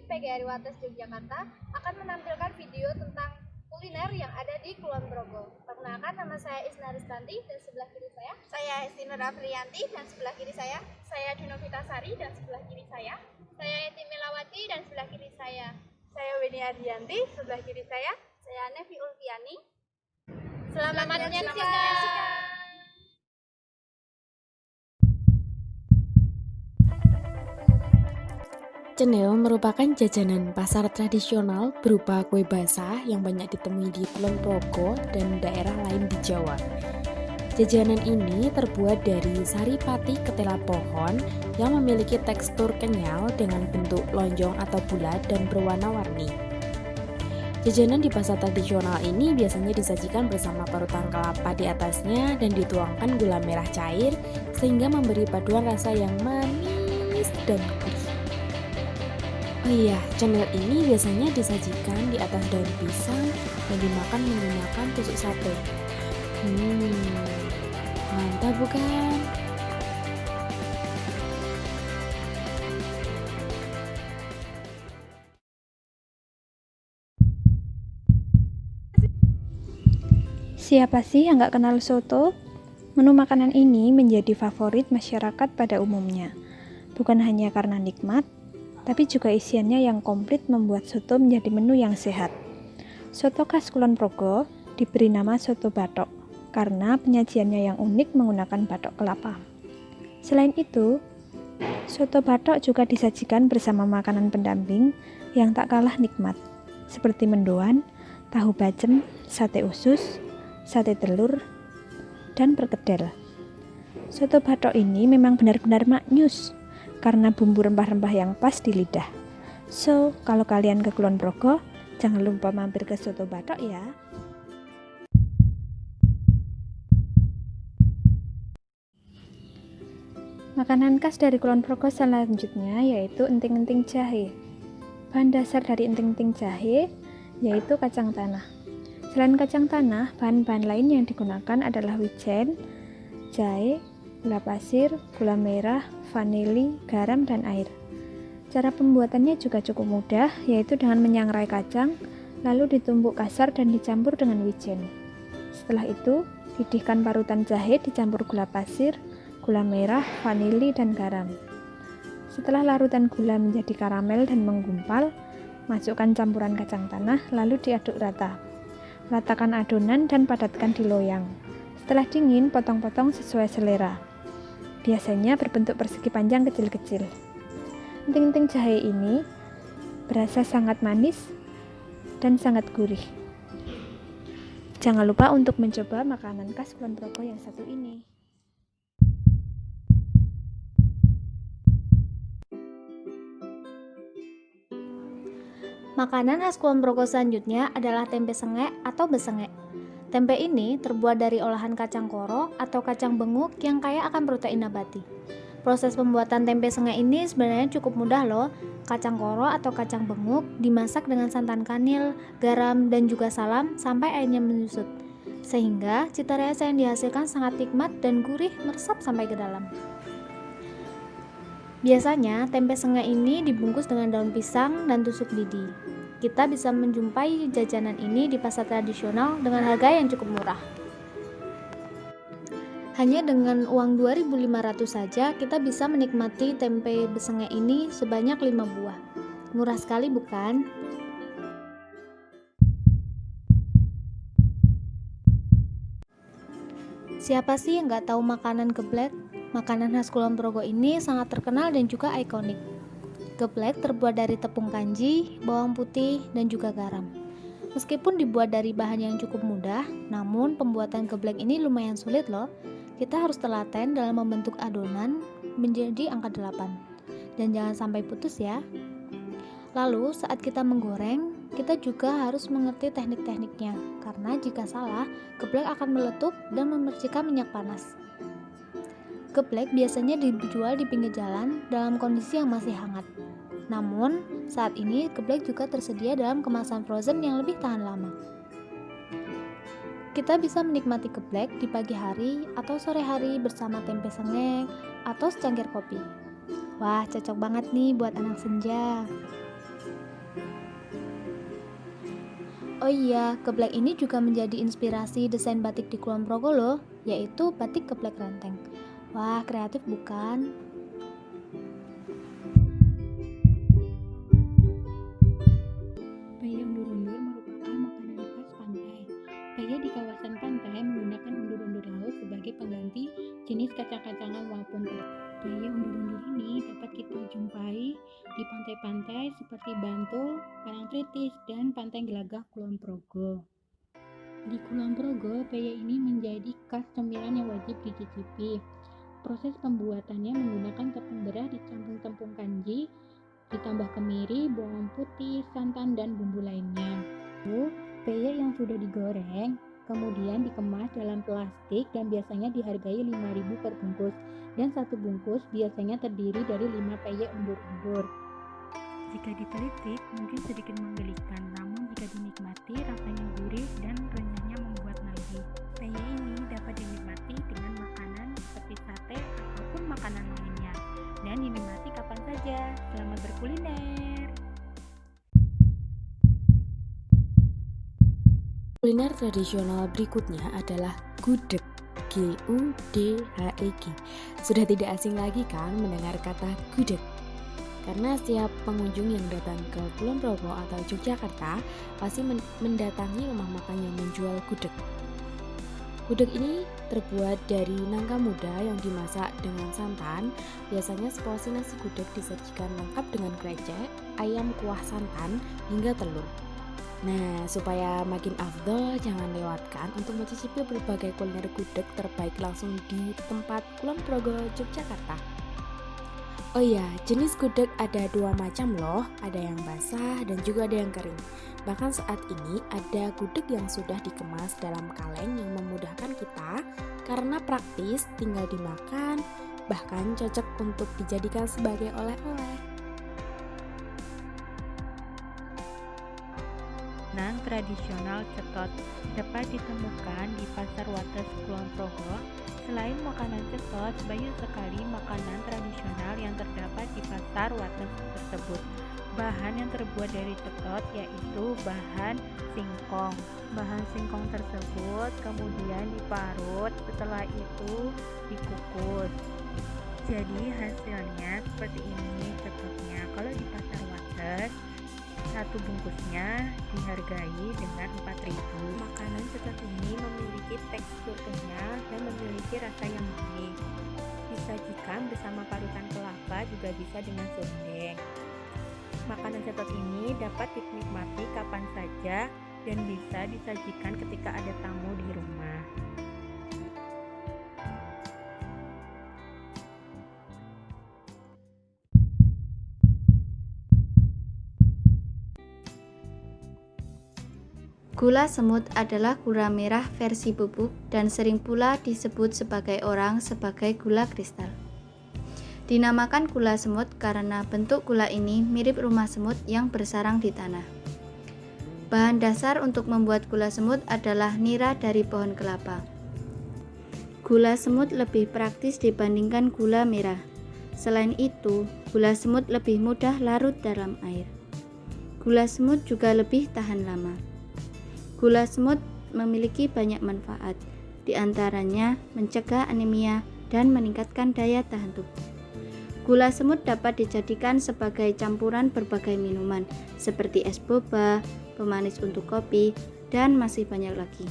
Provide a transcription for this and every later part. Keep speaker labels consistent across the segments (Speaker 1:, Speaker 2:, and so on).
Speaker 1: PGRI Wates Yogyakarta akan menampilkan video tentang kuliner yang ada di Kulon Progo. Perkenalkan, nama saya Isna Ristanti dan sebelah kiri saya Estina Rafrianti dan sebelah kiri saya Dinovita Sari dan sebelah kiri saya Yeti Melawati dan sebelah kiri saya Weni Ardianti, sebelah kiri saya Nevi Ulfiani. Selamat menyaksikan.
Speaker 2: Cenil merupakan jajanan pasar tradisional berupa kue basah yang banyak ditemui di Kulon Progo dan daerah lain di Jawa. Jajanan ini terbuat dari sari pati ketela pohon yang memiliki tekstur kenyal dengan bentuk lonjong atau bulat dan berwarna-warni. Jajanan di pasar tradisional ini biasanya disajikan bersama parutan kelapa di atasnya dan dituangkan gula merah cair sehingga memberi paduan rasa yang manis dan gurih. Oh iya, cenil ini biasanya disajikan di atas daun pisang dan dimakan menggunakan tusuk sate. Mantap bukan?
Speaker 3: Siapa sih yang gak kenal soto? Menu makanan ini menjadi favorit masyarakat pada umumnya. Bukan hanya karena nikmat, tapi juga isiannya yang komplit membuat soto menjadi menu yang sehat. Soto khas Kulon Progo diberi nama soto bathok karena penyajiannya yang unik menggunakan bathok kelapa. Selain itu, soto bathok juga disajikan bersama makanan pendamping yang tak kalah nikmat, seperti mendoan, tahu bacem, sate usus, sate telur, dan perkedel. Soto bathok ini memang benar-benar maknyus karena bumbu rempah-rempah yang pas di lidah. So, kalau kalian ke Kulon Progo, jangan lupa mampir ke soto bathok ya. Makanan khas dari Kulon Progo selanjutnya yaitu enting-enting jahe. Bahan dasar dari enting-enting jahe yaitu kacang tanah. Selain kacang tanah, bahan-bahan lain yang digunakan adalah wijen, jahe, gula pasir, gula merah, vanili, garam, dan air. Cara pembuatannya juga cukup mudah, yaitu dengan menyangrai kacang, lalu ditumbuk kasar dan dicampur dengan wijen. Setelah itu, didihkan parutan jahe dicampur gula pasir, gula merah, vanili, dan garam. Setelah larutan gula menjadi karamel dan menggumpal, masukkan campuran kacang tanah, lalu diaduk rata. Ratakan adonan dan padatkan di loyang. Setelah dingin, potong-potong sesuai selera. Biasanya berbentuk persegi panjang kecil-kecil. Enting-enting jahe ini berasa sangat manis dan sangat gurih. Jangan lupa untuk mencoba makanan khas Kulon Progo yang satu ini.
Speaker 4: Makanan khas Kulon Progo selanjutnya adalah tempe sengek atau besengek. Tempe ini terbuat dari olahan kacang koro atau kacang benguk yang kaya akan protein nabati. Proses pembuatan tempe sengek ini sebenarnya cukup mudah loh. Kacang koro atau kacang benguk dimasak dengan santan kanil, garam, dan juga salam sampai airnya menyusut. Sehingga cita rasa yang dihasilkan sangat nikmat dan gurih meresap sampai ke dalam. Biasanya tempe sengek ini dibungkus dengan daun pisang dan tusuk lidi. Kita bisa menjumpai jajanan ini di pasar tradisional dengan harga yang cukup murah. Hanya dengan uang 2.500 saja kita bisa menikmati tempe besengek ini sebanyak 5 buah. Murah sekali bukan? Siapa sih yang gak tahu makanan geblek? Makanan khas Kulon Progo ini sangat terkenal dan juga ikonik. Geblek terbuat dari tepung kanji, bawang putih, dan juga garam. Meskipun dibuat dari bahan yang cukup mudah, namun pembuatan geblek ini lumayan sulit loh. Kita harus telaten dalam membentuk adonan menjadi angka 8. Dan jangan sampai putus ya. Lalu saat kita menggoreng, kita juga harus mengerti teknik-tekniknya. Karena jika salah, geblek akan meletup dan memercikan minyak panas. Geblek biasanya dijual di pinggir jalan dalam kondisi yang masih hangat. Namun, saat ini geblek juga tersedia dalam kemasan frozen yang lebih tahan lama. Kita bisa menikmati geblek di pagi hari atau sore hari bersama tempe sengek atau secangkir kopi. Wah, cocok banget nih buat anak senja. Oh iya, geblek ini juga menjadi inspirasi desain batik di Kulon Progo loh, yaitu batik geblek renteng. Wah, kreatif bukan?
Speaker 5: Paya undur-undur merupakan makanan khas pantai. Paya di kawasan pantai menggunakan undur-undur laut sebagai pengganti jenis kacang-kacangan maupun terong. Paya undur-undur ini dapat kita jumpai di pantai-pantai seperti Bantul, Parangtritis, dan Pantai Gelagah Kulon Progo. Di Kulon Progo, paya ini menjadi khas cemilan yang wajib dicicipi. Proses pembuatannya menggunakan tepung beras dicampur tepung kanji, ditambah kemiri, bawang putih, santan, dan bumbu lainnya. Lalu, paya yang sudah digoreng kemudian dikemas dalam plastik dan biasanya dihargai 5.000 per bungkus, dan satu bungkus biasanya terdiri dari 5 paya undur-undur. Jika ditelisik mungkin sedikit menggelikan, namun jika dinikmati rasanya gurih dan renyahnya membuat nagih. Paya ini dapat dinikmati dengan makanan seperti sate ataupun makanan lainnya, dan dinikmati kapan saja. Selamat berkuliner.
Speaker 2: Kuliner tradisional berikutnya adalah gudeg, G-U-D-H-E-G. Sudah tidak asing lagi kan mendengar kata gudeg? Karena setiap pengunjung yang datang ke Kulon Progo atau Yogyakarta pasti mendatangi rumah makan yang menjual gudeg. Gudeg ini terbuat dari nangka muda yang dimasak dengan santan. Biasanya seporsi nasi gudeg disajikan lengkap dengan krecek, ayam kuah santan, hingga telur. Nah, supaya makin afdol, jangan lewatkan untuk mencicipi berbagai kuliner gudeg terbaik langsung di tempat Kulon Progo, Yogyakarta. Oh iya, jenis gudeg ada 2 macam loh, ada yang basah dan juga ada yang kering. Bahkan saat ini ada gudeg yang sudah dikemas dalam kaleng yang memudahkan kita karena praktis, tinggal dimakan, bahkan cocok untuk dijadikan sebagai oleh-oleh.
Speaker 5: Makanan tradisional cetot dapat ditemukan di Pasar Wates Kulon Progo. Selain makanan cetot, banyak sekali makanan tradisional yang terdapat di Pasar Wates tersebut. Bahan yang terbuat dari cetot yaitu bahan singkong. Bahan singkong tersebut kemudian diparut, setelah itu dikukus. Jadi hasilnya seperti ini cetotnya. Kalau di Pasar Wates, satu bungkusnya dihargai dengan 4.000. Makanan cetot ini memiliki tekstur kenyal dan memiliki rasa yang manis. Disajikan bersama parutan kelapa, juga bisa dengan serundeng. Makanan cetot ini dapat dinikmati kapan saja dan bisa disajikan ketika ada tamu di rumah.
Speaker 6: Gula semut adalah gula merah versi bubuk dan sering pula disebut sebagai orang sebagai gula kristal. Dinamakan gula semut karena bentuk gula ini mirip rumah semut yang bersarang di tanah. Bahan dasar untuk membuat gula semut adalah nira dari pohon kelapa. Gula semut lebih praktis dibandingkan gula merah. Selain itu, gula semut lebih mudah larut dalam air. Gula semut juga lebih tahan lama. Gula semut memiliki banyak manfaat, di antaranya mencegah anemia dan meningkatkan daya tahan tubuh. Gula semut dapat dijadikan sebagai campuran berbagai minuman, seperti es boba, pemanis untuk kopi, dan masih banyak lagi.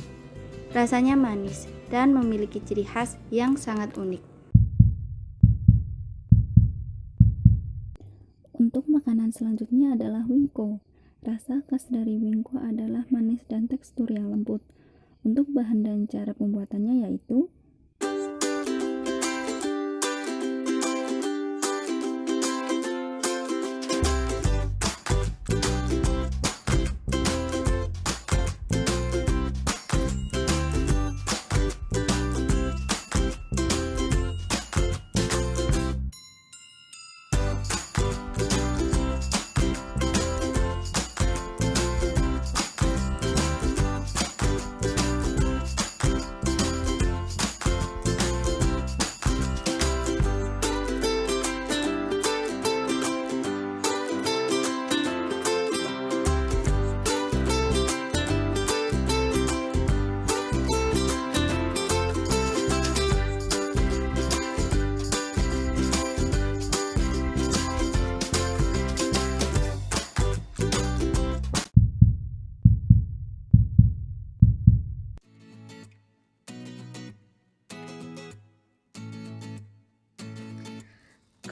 Speaker 6: Rasanya manis dan memiliki ciri khas yang sangat unik.
Speaker 3: Untuk makanan selanjutnya adalah wingko. Rasa khas dari wingko adalah manis dan tekstur yang lembut. Untuk bahan dan cara pembuatannya yaitu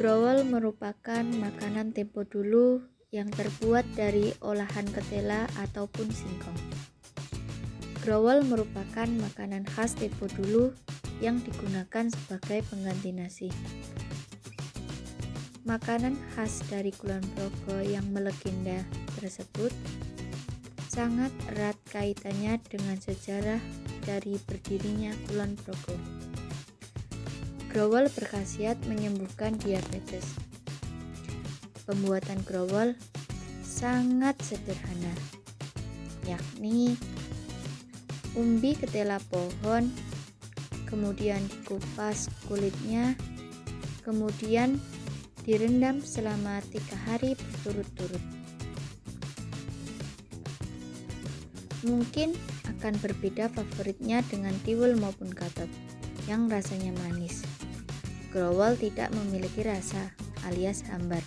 Speaker 6: Growol merupakan makanan tempo dulu yang terbuat dari olahan ketela ataupun singkong. Growol merupakan makanan khas tempo dulu yang digunakan sebagai pengganti nasi. Makanan khas dari Kulon Progo yang melegenda tersebut sangat erat kaitannya dengan sejarah dari berdirinya Kulon Progo. Growol berkhasiat menyembuhkan diabetes. Pembuatan growol sangat sederhana, yakni umbi ketela pohon, kemudian dikupas kulitnya, kemudian direndam selama 3 hari berturut-turut. Mungkin akan berbeda favoritnya dengan tiwul maupun gatot yang rasanya manis. Growol tidak memiliki rasa alias hambar.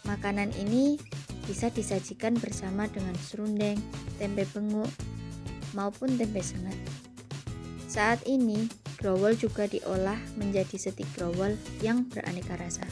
Speaker 6: Makanan ini bisa disajikan bersama dengan serundeng, tempe benguk, maupun tempe sengat. Saat ini, growol juga diolah menjadi stik growol yang beraneka rasa.